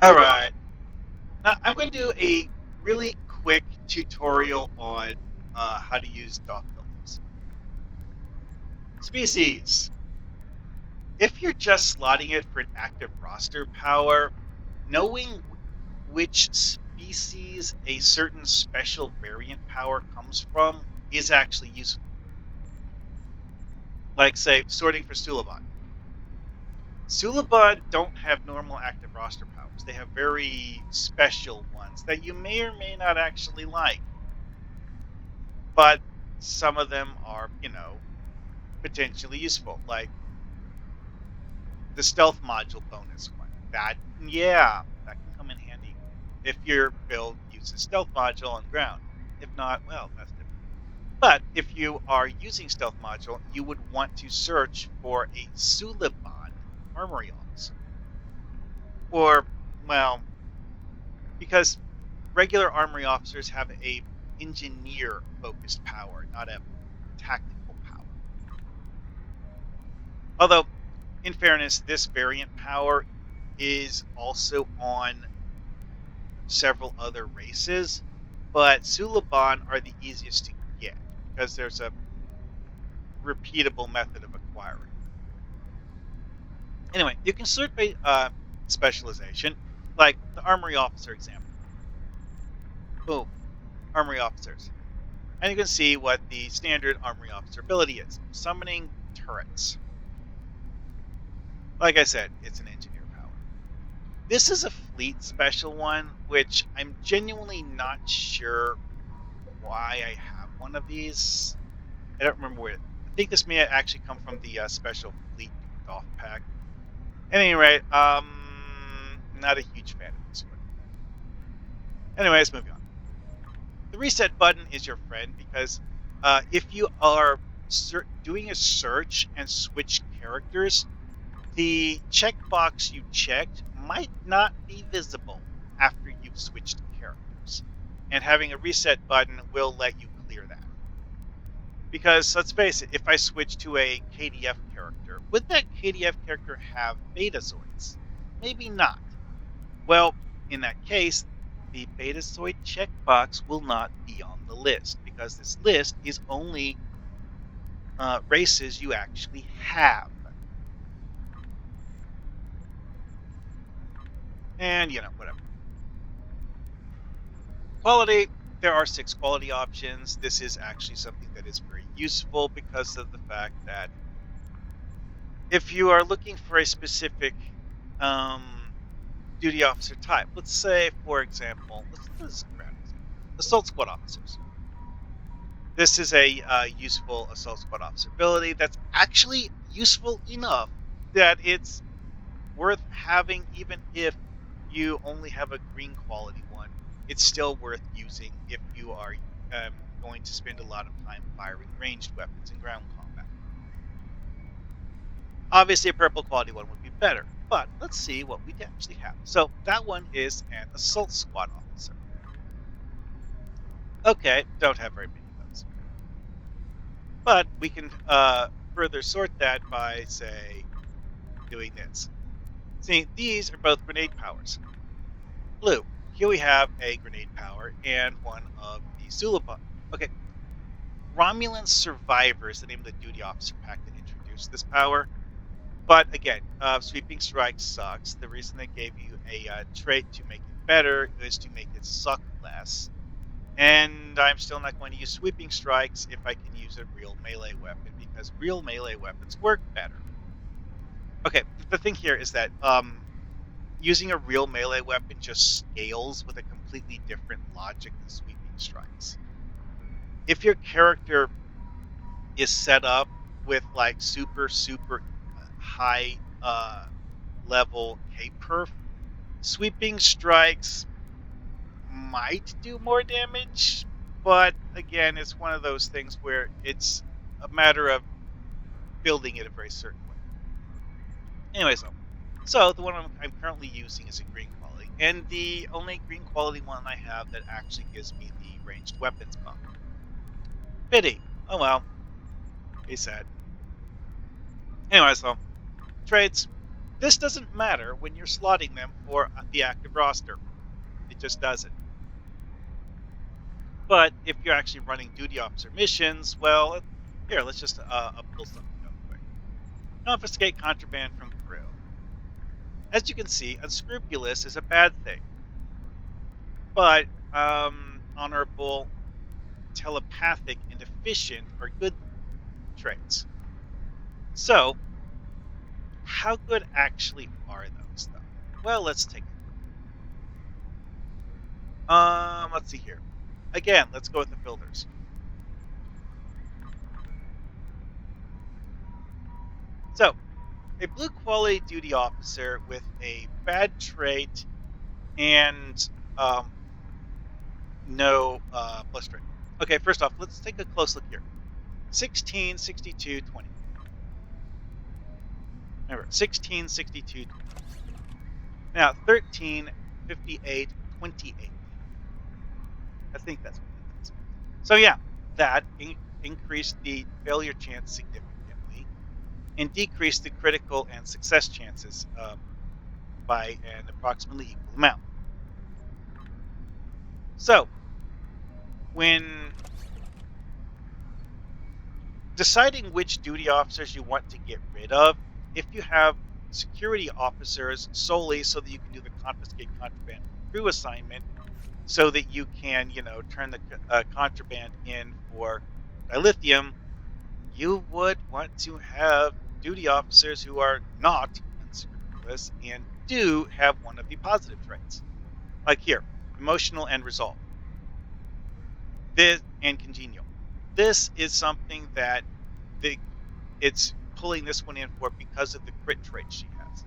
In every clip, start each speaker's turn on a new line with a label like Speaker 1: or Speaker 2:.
Speaker 1: All right. Now I'm going to do a really quick tutorial on how to use DOff buildings. Species. If you're just slotting it for an active roster power, knowing which species a certain special variant power comes from is actually useful. Like, say, sorting for Suliban. Suliban don't have normal active roster powers. They have very special ones that you may or may not actually like. But some of them are, potentially useful, like the stealth module bonus one. That can come in handy if your build uses stealth module on the ground. If not, well, that's different. But if you are using stealth module, you would want to search for a Suliban armory officer. Or, well, because regular armory officers have a engineer focused power, not a tactical power. Although, in fairness, this variant power is also on several other races, but Suliban are the easiest to get because there's a repeatable method of acquiring. Anyway, you can sort by specialization, like the armory officer example. Boom, armory officers. And you can see what the standard armory officer ability is: summoning turrets. Like I said, it's an engineer power. This is a fleet special one, which I'm genuinely not sure why I have one of these. I don't remember where. I think this may actually come from the special fleet DOff pack. At any rate, not a huge fan of this one. Anyways, moving on. The reset button is your friend because if you are doing a search and switch characters, the checkbox you checked might not be visible after you've switched characters. And having a reset button will let you clear that. Because let's face it, if I switch to a KDF character, would that KDF character have Betazoids? Maybe not. Well, in that case, the Betazoid checkbox will not be on the list because this list is only races you actually have. And, whatever. Quality, there are 6 quality options. This is actually something that is very useful because of the fact that if you are looking for a specific duty officer type, let's say, for example, let's grab assault squad officers. This is a useful assault squad officer ability that's actually useful enough that it's worth having even if you only have a green quality one. It's still worth using if you are going to spend a lot of time firing ranged weapons in ground combat. Obviously, a purple quality one would be better, but let's see what we actually have. So that one is an assault squad officer. Okay, don't have very many of those. But we can further sort that by, say, doing this. See, these are both grenade powers. Blue, here we have a grenade power and one of the Suliban. Okay, Romulan Survivor is the name of the duty officer pack that introduced this power. But again, Sweeping Strike sucks. The reason they gave you a trait to make it better is to make it suck less. And I'm still not going to use Sweeping Strikes if I can use a real melee weapon, because real melee weapons work better. Okay, the thing here is that using a real melee weapon just scales with a completely different logic than Sweeping Strikes. If your character is set up with like super high level K-perf, Sweeping Strikes might do more damage, but again, it's one of those things where it's a matter of building it a very certain way. Anyways, so the one I'm currently using is a green quality, and the only green quality one I have that actually gives me the ranged weapons buff. Pity. Oh well. He said. Anyway, so traits. This doesn't matter when you're slotting them for the active roster. It just doesn't. But if you're actually running duty officer missions, well, here, let's just pull something up quick. Confiscate contraband from crew. As you can see, unscrupulous is a bad thing, but honorable, telepathic, and efficient are good traits. So, how good actually are those, though? Well, let's take a look. Let's see here. Again, let's go with the filters. So, a blue quality duty officer with a bad trait and um, no plus trait. Okay, first off, let's take a close look here. 16, 62, 20. Remember, 16, 62, 20. Now, 13, 58, 28. I think that's what it is. So, yeah, that increased the failure chance significantly and decreased the critical and success chances by an approximately equal amount. So, when deciding which duty officers you want to get rid of, if you have security officers solely so that you can do the confiscate contraband crew assignment, so that you can, turn the contraband in for dilithium, you would want to have duty officers who are not unscrupulous and do have one of the positive traits. Like here, emotional and resolve. This and congenial. This is something that the it's pulling this one in for because of the crit trait she has.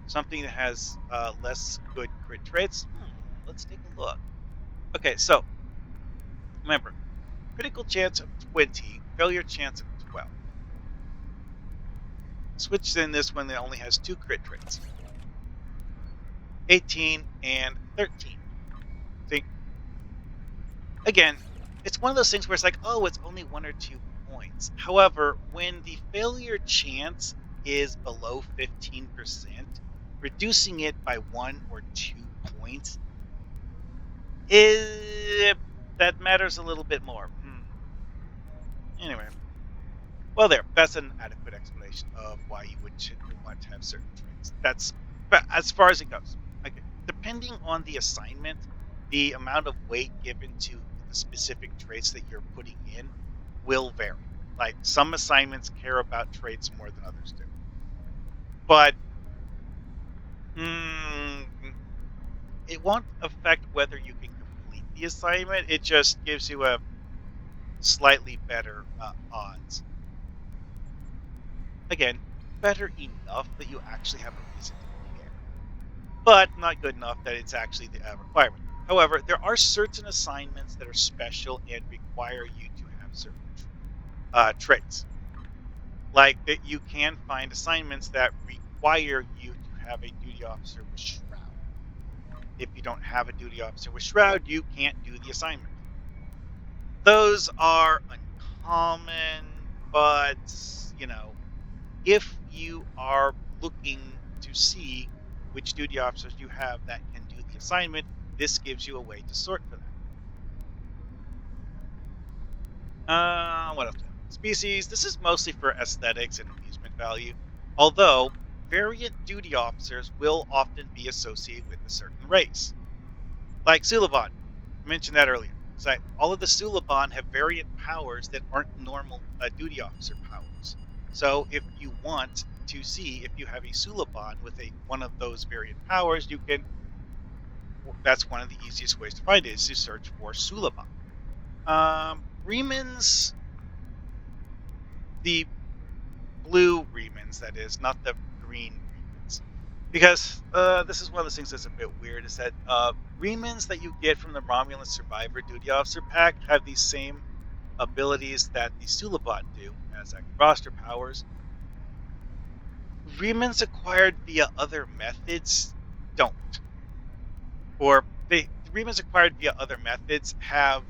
Speaker 1: Something that has less good crit traits. Let's take a look. Okay, so remember, critical chance of 20, failure chance of 12. Switch in this one that only has two crit traits, 18 and 13. See, again, it's one of those things where it's like, oh, it's only 1 or 2 points. However, when the failure chance is below 15%, reducing it by 1 or 2 points is that matters a little bit more. Anyway, well, that's an adequate explanation of why you would want to have certain traits. That's but as far as it goes. Okay, depending on the assignment, the amount of weight given to the specific traits that you're putting in will vary. Like some assignments care about traits more than others do, but mm, it won't affect whether you can complete the assignment. It just gives you a slightly better odds. Again, better enough that you actually have a reason to care, but not good enough that it's actually the requirement. However, there are certain assignments that are special and require you to have certain traits. Like that, you can find assignments that require you to have a duty officer with Shroud. If you don't have a duty officer with Shroud, you can't do the assignment. Those are uncommon, but if you are looking to see which duty officers you have that can do the assignment, this gives you a way to sort for that. What else? Species. This is mostly for aesthetics and amusement value, although variant duty officers will often be associated with a certain race. Like Suliban, I mentioned that earlier. So all of the Suliban have variant powers that aren't normal duty officer powers. So if you want to see if you have a Suliban with one of those variant powers, you can. That's one of the easiest ways to find it is to search for Suliban. Remans, the blue Remans, that is, not the green Remans. Because this is one of the things that's a bit weird is that remans that you get from the Romulan Survivor Duty Officer pack have these same abilities that the Suliban do as active roster powers. Remans acquired via other methods don't. Or remans acquired via other methods have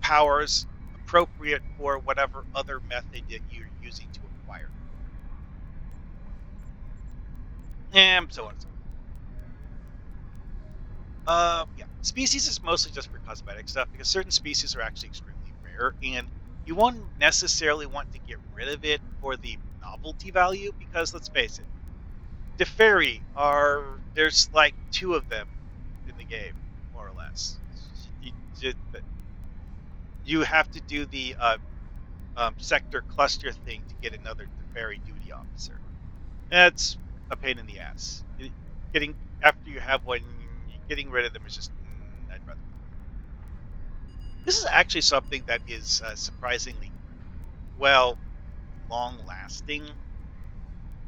Speaker 1: powers appropriate for whatever other method that you're using to acquire. and so on and so on. Yeah, species is mostly just for cosmetic stuff because certain species are actually extremely rare, and you won't necessarily want to get rid of it for the novelty value because let's face it, Defairy are there's like two of them in the game, more or less. You, you have to do the sector cluster thing to get another Defairy duty officer. That's a pain in the ass. Getting after you have one, getting rid of them is just I'd rather. This is actually something that is surprisingly well long lasting. I'm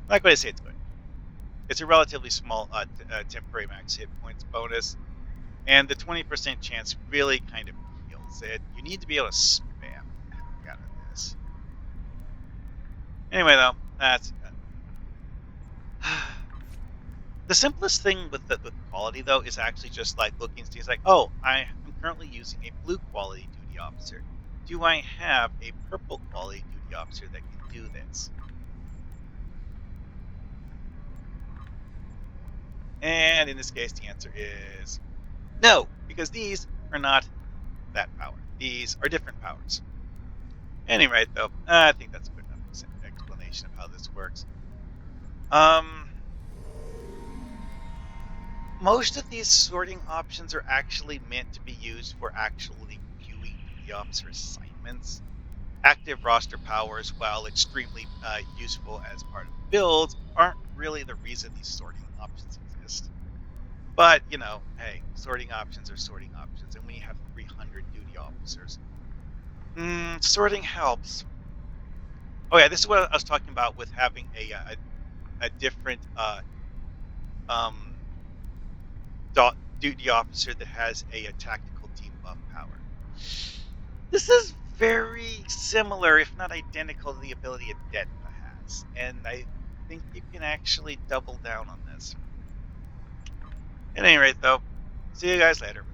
Speaker 1: not going to say it's good. It's a relatively small temporary max hit points bonus, and the 20% chance really kind of kills it. You need to be able to spam the heck out of this. Anyway, though, that's the simplest thing with the quality though is actually just like looking and seeing like, oh, I am currently using a blue quality duty officer. Do I have a purple quality duty officer that can do this? And in this case, the answer is no, because these are not that power. These are different powers. Anyway, though, I think that's a good enough explanation of how this works. Um, most of these sorting options are actually meant to be used for actually queuing duty officer assignments. Active roster powers, while extremely useful as part of builds, aren't really the reason these sorting options exist. But, hey, sorting options are sorting options. And when you have 300 duty officers, sorting helps. Oh, yeah, this is what I was talking about with having a different um, duty officer that has a tactical team buff power. This is very similar, if not identical, to the ability a Denpa has, and I think you can actually double down on this. At any rate, though, see you guys later.